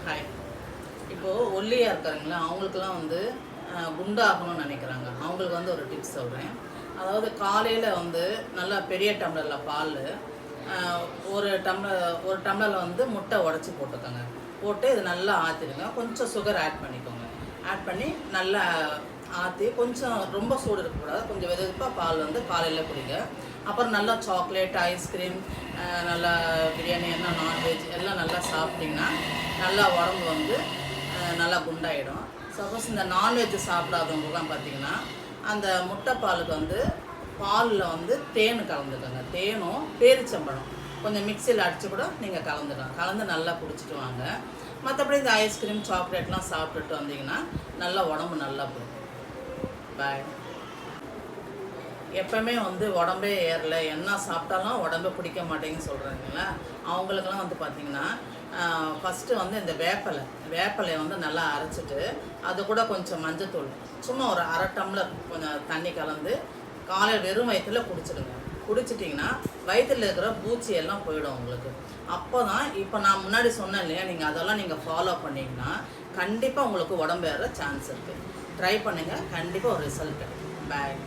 Hi. இப்போது ஒல்லியாக இருக்காருங்களா, அவங்களுக்குலாம் வந்து குண்டாகணும்னு நினைக்கிறாங்க. அவங்களுக்கு வந்து ஒரு டிப்ஸ் சொல்கிறேன். அதாவது காலையில் வந்து நல்லா பெரிய டம்ளரில் பால், ஒரு டம்ளரில் வந்து முட்டை உடச்சி போட்டுக்கோங்க. போட்டு இது நல்லா ஆற்றிடுங்க. கொஞ்சம் சுகர் ஆட் பண்ணிக்கோங்க. ஆட் பண்ணி நல்லா ஆற்றி, கொஞ்சம் ரொம்ப சூடு இருக்கக்கூடாது, கொஞ்சம் வெதுப்பாக பால் வந்து காலையில் குடிங்க. அப்புறம் நல்லா சாக்லேட், ஐஸ்கிரீம், நல்லா பிரியாணி, என்ன நான்வெஜ் எல்லாம் நல்லா சாப்பிட்டிங்கன்னா நல்லா உடம்பு வந்து நல்லா குண்டாயிடும். சப்போஸ் இந்த நான்வெஜ் சாப்பிடாதவங்கலாம் பார்த்திங்கன்னா அந்த முட்டை பாலுக்கு வந்து பாலில் வந்து தேன் கலந்துக்கோங்க. தேனும் பேரிச்சம்பழம் கொஞ்சம் மிக்சியில் அடித்து கூட நீங்கள் கலந்துக்கலாம். கலந்து நல்லா குடிச்சிட்டு வாங்க. மற்றபடி இந்த ஐஸ்கிரீம், சாக்லேட்லாம் சாப்பிட்டுட்டு வந்தீங்கன்னா நல்லா உடம்பு நல்லா போகும். பாய். எப்போவுமே வந்து உடம்பே ஏறலை, என்ன சாப்பிட்டாலும் உடம்பே பிடிக்க மாட்டேங்குன்னு சொல்கிறாங்களா, அவங்களுக்கெல்லாம் வந்து பார்த்திங்கன்னா ஃபஸ்ட்டு வந்து இந்த வேப்பலையை வந்து நல்லா அரைச்சிட்டு அது கூட கொஞ்சம் மஞ்சத்தூள், சும்மா ஒரு அரை டம்ளர் கொஞ்சம் தண்ணி கலந்து காலையில் வெறும் வயிற்றில் குடிச்சிடுங்க. குடிச்சிட்டிங்கன்னா வயிற்றில் இருக்கிற பூச்சி எல்லாம் போயிடும் உங்களுக்கு. அப்போ தான் இப்போ நான் முன்னாடி சொன்னேன் இல்லையா, நீங்கள் அதெல்லாம் நீங்கள் ஃபாலோ பண்ணிங்கன்னா கண்டிப்பாக உங்களுக்கு உடம்பு ஏற சான்ஸ் இருக்குது. ட்ரை பண்ணுங்கள், கண்டிப்பாக ஒரு ரிசல்ட். பாய்.